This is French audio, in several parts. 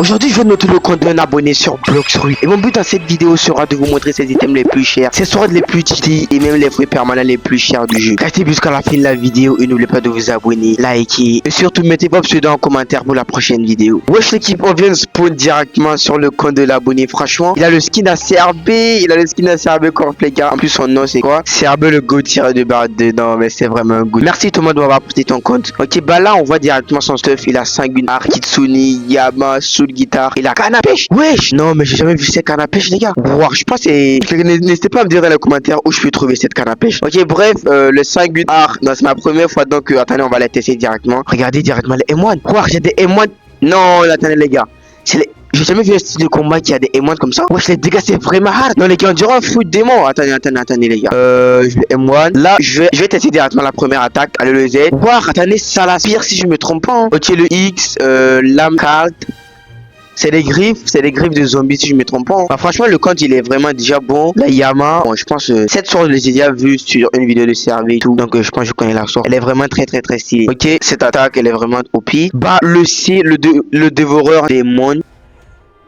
Aujourd'hui, je vais noter le compte d'un abonné sur Bloxfruit. Et mon but dans cette vidéo sera de vous montrer ces items les plus chers, ces sortes les plus cheatés et même les fruits permanents les plus chers du jeu. Restez jusqu'à la fin de la vidéo et n'oubliez pas de vous abonner, liker et surtout mettez vos pseudos en commentaire pour la prochaine vidéo. Wesh l'équipe, on vient de spawn directement sur le compte de l'abonné. Franchement, il a le skin à CRB, Corp les gars. En plus son nom c'est quoi? CRB le go tiré de barre dedans, mais c'est vraiment un goût. Merci tout le monde d'avoir posté ton compte. Ok, bah là on voit directement son stuff. Il a Sanguinar, Kitsune, Yama, Soul Guitar. Il a canne à pêche. Wesh, non mais j'ai jamais vu cette canne à pêche les gars. Wow, je pense c'est... N'hésitez pas à me dire dans les commentaires où je peux trouver cette canne à pêche. Ok, bref, le Sanguinar, non c'est ma première fois donc attendez on va la tester directement. Regardez directement les M1. Wow, j'ai des M1. Non, attendez les gars. J'ai jamais vu un style de combat qui a des M1 comme ça. Wesh les dégâts c'est vraiment hard. Non les gars on dirait un fruit de démon. Attendez les gars. Je vais M1. Là je vais tester directement la première attaque. Allez le Z. Wow, attendez ça l'aspire si je me trompe pas. Hein. Ok le X, l'âme carte. C'est des griffes de zombies si je me trompe pas. Bah, franchement le compte il est vraiment déjà bon. La Yama, bon je pense cette sorte je l'ai déjà vu sur une vidéo de CRV et tout. Donc je pense que je connais la sorte. Elle est vraiment très stylée. Ok, cette attaque elle est vraiment OP. Bah le C, le dévoreur des mondes.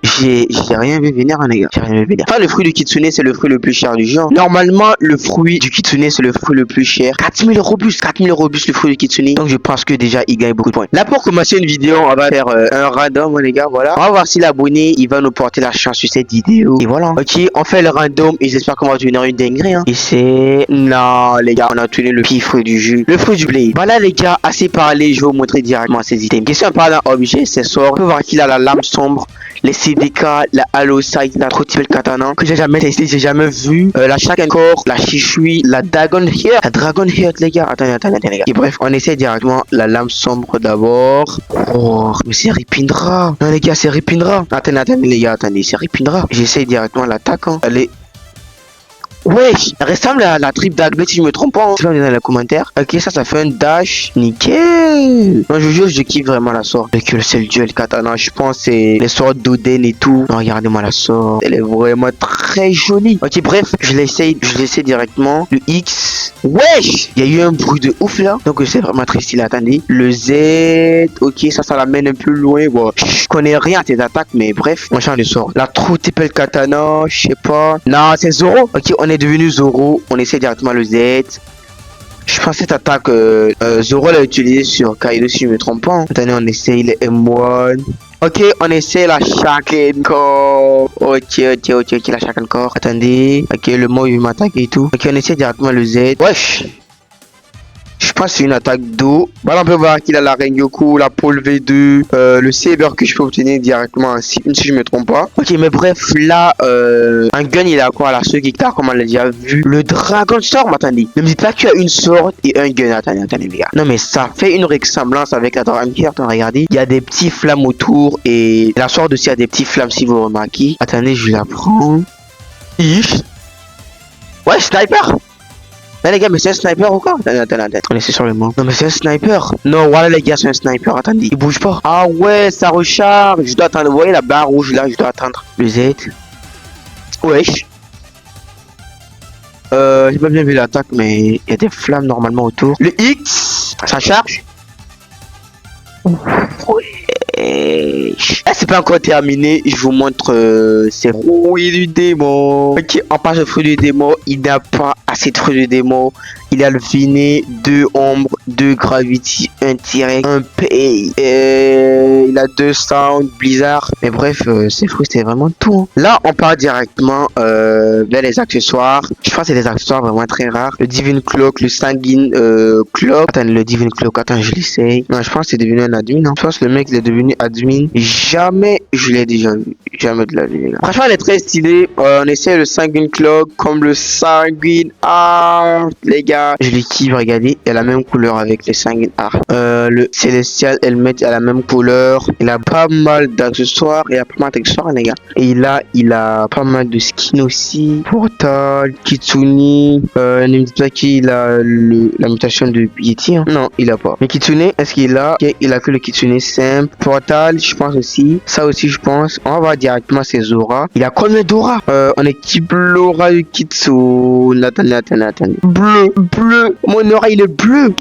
J'ai rien vu venir hein, les gars. J'ai rien vu venir. Enfin le fruit du Kitsune c'est le fruit le plus cher du genre. Normalement le fruit du Kitsune c'est le fruit le plus cher. 4000 robustes le fruit du Kitsune. Donc je pense que déjà il gagne beaucoup de points. Là pour commencer une vidéo on va faire un random les gars. Voilà. On va voir si l'abonné il va nous porter la chance sur cette vidéo. Et voilà. Ok on fait le random et j'espère qu'on va devenir une dinguerie hein. Et c'est... Non les gars on a tenu le pire fruit du jeu. Le fruit du blé. Voilà les gars assez parlé. Je vais vous montrer directement ces items. Question par d'un objet c'est sort. On peut voir qu'il a la lame sombre. Les CDK, la Halo Sight, la Trotypel Katana que j'ai jamais testé, j'ai jamais vu. La Shaken Core, la Shishui, la Dragon Heart. La Dragon Heart les gars. Attendez les gars. Et bref, on essaie directement la lame sombre d'abord. Oh, mais c'est Ripindra. Non les gars, c'est Ripindra. Attendez les gars, c'est Ripindra. J'essaie directement l'attaque. Hein. Allez. Wesh, elle ressemble à la triple d'Aglet si je me trompe pas. Hein. Dans les commentaires. Ok, ça fait un dash. Nickel. Moi, je kiffe vraiment la sorte. C'est le duel katana. Je pense c'est les sortes d'Oden et tout. Non, regardez-moi la sorte. Elle est vraiment très jolie. Ok, bref, je l'essaie directement. Le X. Wesh, il y a eu un bruit de ouf là. Donc, c'est vraiment très stylé. Attendez. Le Z. Ok, ça l'amène un peu loin. Bon, je connais rien à tes attaques, mais bref, on change de sort. La Trotypel Katana, je sais pas. Non, c'est Zoro. Ok, on est devenu Zoro, on essaie directement le Z. Je pense que cette attaque Zoro l'a utilisé sur Kaido si je me trompe pas. Hein. Attendez, on essaye le M1. Ok, on essaie la Shaken Core. Ok, la Shaken Core. Attendez. Ok, le mot il m'attaque et tout. Ok, on essaie directement le Z. Wesh. Je pense que c'est une attaque d'eau. Voilà, on peut voir qu'il a la Rengoku, la pôle V2, le Saber que je peux obtenir directement si je me trompe pas. Ok, mais bref, là, un gun, il a quoi là? Ce guitare, comme on l'a déjà vu. Le Dragon Storm, attendez. Ne me dites pas qu'il y a une sorte et un gun. Attendez, les gars. Non, mais ça fait une ressemblance avec la Dragon Heart. Regardez, il y a des petits flammes autour et la sorte aussi a des petits flammes si vous remarquez. Attendez, je la prends. Ouais, sniper. Là les gars, mais c'est un sniper ou quoi? Attendez. On essaie sur le mot. Non mais c'est un sniper. Non, voilà les gars, c'est un sniper. Attendez, il bouge pas. Ah ouais, ça recharge. Je dois attendre. Vous voyez la barre rouge là, je dois attendre. Le Z. Wesh. J'ai pas bien vu l'attaque, mais il y a des flammes normalement autour. Le X, ça charge. C'est pas encore terminé, je vous montre ces fruits du démon. Ok, on passe au fruit du démon. Il n'a pas assez de fruits du démon. Il a le Viné, 2 ombres, 2 gravity, 1 direct, 1 pay. Il a 2 sound, blizzard. Mais bref, ces fruits c'est vraiment tout. Hein. Là, on part directement vers les accessoires. Je pense que c'est des accessoires vraiment très rares. Le Divine Cloak, le Sanguine Cloak. Attends, le Divine Cloak, attends, je l'essaye. Non, je pense que c'est devenu un admin. Hein. Je pense que le mec il est devenu admin. Jamais je l'ai déjà vu. Jamais de la vie, les gars. Franchement, elle est très stylée. On essaie le Sanguine Cloak comme le Sanguine Heart, les gars. Je les kiffe, regardez. Elle a la même couleur avec les Sanguine Heart. Le Celestial Helmet a la même couleur. Il a pas mal d'accessoires. Il a pas mal d'accessoires, les gars. Et il a pas mal de skins aussi. Portal, Kitsune. Ne me dites pas qu'il a la mutation de Yeti. Hein. Non, il a pas. Mais Kitsune, est-ce qu'il a? Okay, il a que le kitsune simple. Portal, je pense aussi. Ça aussi, je pense. On va voir directement ses auras. Il a combien d'auras? On équipe l'aura du kitsune. Attendez. Bleu. Mon aura, il est bleu.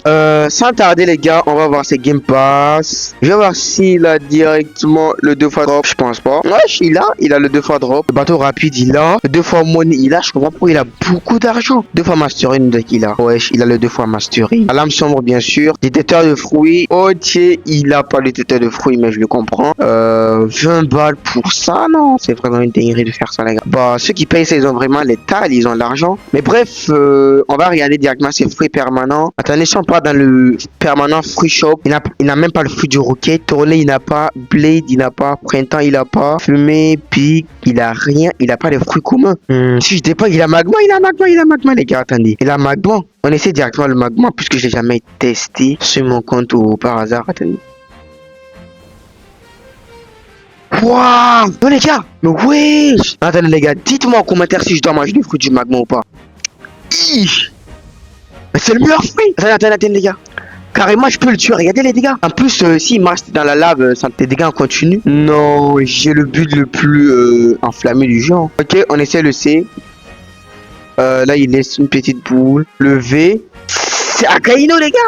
Sans tarder, les gars, on va voir ses game pass. Je vais voir s'il a directement le 2 fois drop. Je pense pas. Wesh, il a le 2 fois drop. Le bateau rapide, il a. Le 2 fois money, il a. Je comprends pas pourquoi il a beaucoup d'argent. 2 fois mastery, il a. Wesh, il a le 2 fois mastery. La lame sombre, bien sûr. Détecteur de fruits. Ok, il a pas le détecteur de fruits, mais je le comprends. 20 balles pour ça, non. C'est vraiment une dinguerie de faire ça, les gars. Bah, ceux qui payent ça, ils ont vraiment les tales, ils ont l'argent. Mais bref, on va regarder directement ses fruits permanents. Attendez, si on part dans le permanent fruit shop, il n'a même pas le fruit du roquet. Tourné, il n'a pas. Blade, il n'a pas. Printemps, il a pas. Fumée, pique, il a rien. Il a pas les fruits communs. Si je dis pas, il a magma, les gars. Attendez, il a magma. On essaie directement le magma puisque je l'ai jamais testé sur mon compte ou par hasard. Attendez. Waouh! Non, les gars! Mais wesh! Attendez, les gars, dites-moi en commentaire si je dois manger des fruits du magma ou pas. Mais c'est le meilleur fruit! Attendez, les gars. Carrément, je peux le tuer. Regardez les dégâts. En plus, s'il marche dans la lave, ça des dégâts en continu. Non, j'ai le but le plus enflammé du genre. Ok, on essaie le C. Là, il laisse une petite boule. Le V. C'est Akaino, les gars!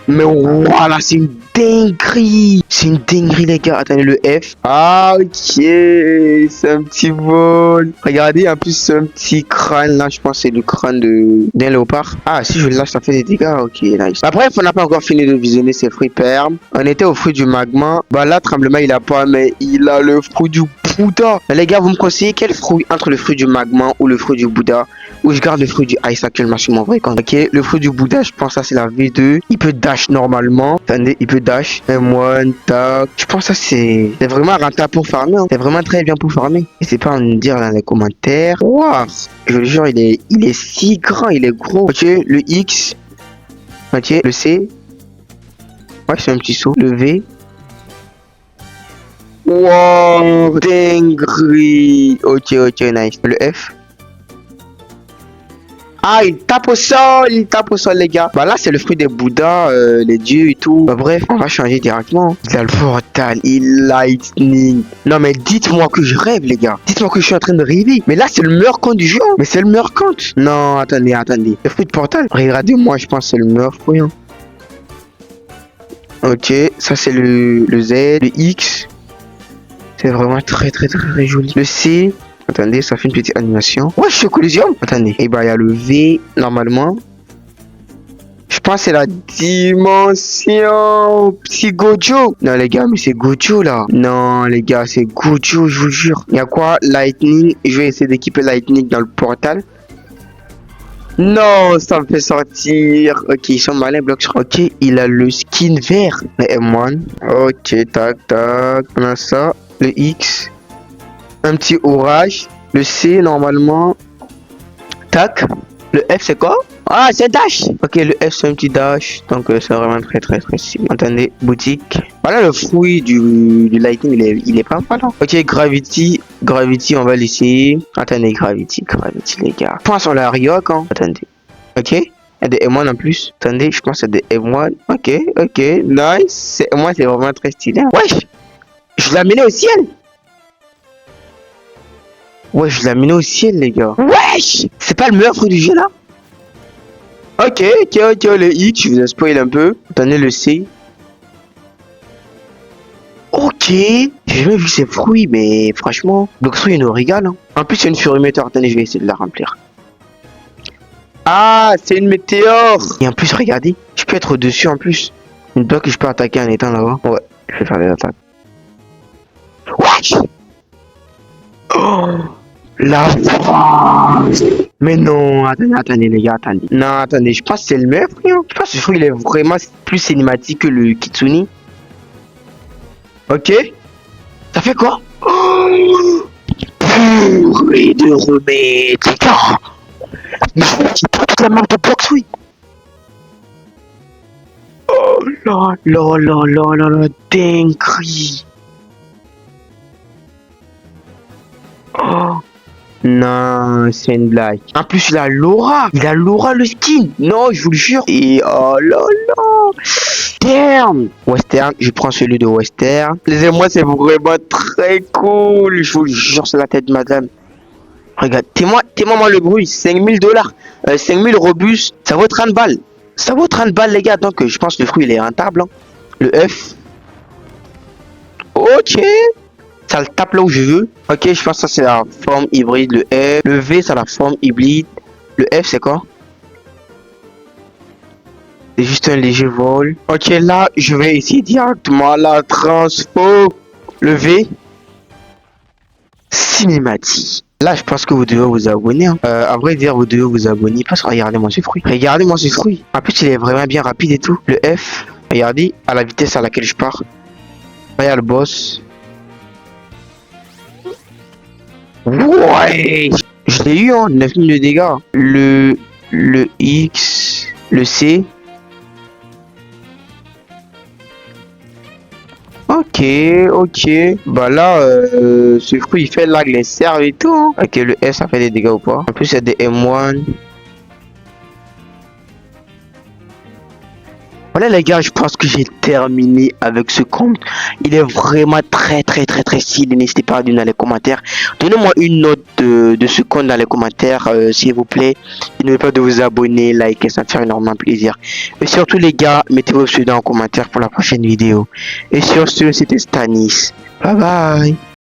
Mais voilà, c'est une dinguerie. C'est une dinguerie, les gars. Attendez, le F. Ah, ok. C'est un petit vol. Regardez, en plus, c'est un petit crâne. Là, je pense que c'est le crâne d'un léopard. Ah, si je le lâche, ça fait des dégâts. Ok, nice. Bah, bref, on n'a pas encore fini de visionner ces fruits permes. On était au fruit du magma. Bah, là, tremblement, il a pas, mais il a le fruit du Bouddha. Les gars, vous me conseillez quel fruit entre le fruit du magma ou le fruit du Bouddha? Ou je garde le fruit du ice actuellement sur mon vrai compte. Ok, le fruit du Bouddha, je pense que ça c'est la V2. Il peut dash normalement. Attendez, il peut dash. M1, tac. Je pense que ça c'est vraiment rentable pour farmer. Hein. C'est vraiment très bien pour farmer. N'hésitez pas à me dire dans les commentaires. Waouh, je le jure, il est si grand, il est gros. Ok, le X. Ok, le C. Ouais, c'est un petit saut. Le V. Wow, dinguerie. Ok, nice. Le F. Ah, il tape au sol, les gars. Bah là, c'est le fruit des Bouddhas, les dieux et tout. Bah bref, on va changer directement. Il a le portal, il lightning. Non, mais dites-moi que je rêve, les gars. Dites-moi que je suis en train de rêver. Mais là, c'est le meilleur compte du jeu. Mais c'est le meilleur compte. Non, attendez. Le fruit de portal. Regardez-moi, je pense que c'est le meilleur fruit. Hein. Ok, ça c'est le Z, le X. C'est vraiment très joli. Le C. Attendez, ça fait une petite animation. Ouais, je suis collision. Attendez. Et bah, il y a le V, normalement. Je pense que c'est la dimension. Petit Gojo. Non, les gars, mais c'est Gojo, là. Non, les gars, c'est Gojo, je vous jure. Il y a quoi? Lightning. Je vais essayer d'équiper Lightning dans le portal. Non, ça me fait sortir. Ok, ils sont malins, Blox. Ok, il a le skin vert. Le M1. Ok, tac. On a ça. Le X. Un petit orage. Le C, normalement. Tac. Le F, c'est quoi? Ah, c'est dash. Ok, le F, c'est un petit dash. Donc, c'est vraiment très stylé. Attendez, boutique. Voilà le fruit du lightning. Il est pas mal. Hein. Ok, gravity. Gravity, on va l'essayer. Attendez, gravity, les gars. Je pense qu'on l'a Ryok. Hein. Attendez. Ok. Il y a des M1 en plus. Attendez, je pense que c'est des M1. Ok. Nice. M1, c'est vraiment très stylé. Hein. Wesh. Je l'ai amené au ciel. Ouais, je l'ai amené au ciel, les gars. Wesh! C'est pas le meilleur fruit du jeu, là? Ok, le X, je vous ai spoil un peu. Attendez, le C. Ok. J'ai jamais vu ces fruits, mais franchement, le fruit, il nous régale. Hein. En plus, c'est une furie météore. Attendez, je vais essayer de la remplir. Ah, c'est une météore! Et en plus, regardez, je peux être au-dessus en plus. Une bloc que je peux attaquer en étant là-bas. Ouais, je vais faire des attaques. Wesh! Oh! La France. Mais non, attendez les gars, attendez. Non, attendez, je pense que c'est le meilleur fruit. Hein. Je pense que ce fruit il est vraiment plus cinématique que le Kitsune. Ok. Ça fait quoi? Oh, purée de remède, les gars. Mais j'ai pas toute la marque de Blox, oui. Oh là, dinguerie. Oh. Non, c'est une blague. En plus, il a l'aura. Il a l'aura, le skin. Non, je vous le jure. Et oh là là. Damn. Western, je prends celui de Western. Les émois, c'est vraiment très cool. Je vous jure, c'est la tête de madame. Regarde, témoin-moi le bruit. 5000 $. 5000 robustes. Ça vaut 30 balles. Ça vaut 30 balles, les gars. Donc, je pense que le fruit, il est rentable. Hein. Le F. Ok. Ça le tape là où je veux. Ok, je pense que ça, c'est la forme hybride. Le F. Le V, c'est la forme hybride. Le F, c'est quoi? C'est juste un léger vol. Ok, là, je vais essayer directement la transfo. Le V. Cinématique. Là, je pense que vous devez vous abonner. Hein. À vrai dire, vous devez vous abonner parce que regardez-moi ce fruit. Regardez-moi ce fruit. En plus, il est vraiment bien rapide et tout. Le F, regardez, à la vitesse à laquelle je pars. Regarde le boss. Ouais! Je l'ai eu, hein, 9000 de dégâts. Le X, le C. Ok, ok. Bah là, ce fruit, il fait lag les serves et tout. Hein. Ok, le S, ça fait des dégâts ou pas? En plus, c'est des M1. Voilà les gars, je pense que j'ai terminé avec ce compte. Il est vraiment très stylé. N'hésitez pas à donner dans les commentaires. Donnez-moi une note de ce compte dans les commentaires, s'il vous plaît. Et n'oubliez pas de vous abonner, liker, ça me fait énormément plaisir. Et surtout les gars, mettez vos pseudos en commentaire pour la prochaine vidéo. Et sur ce, c'était Stanis. Bye bye.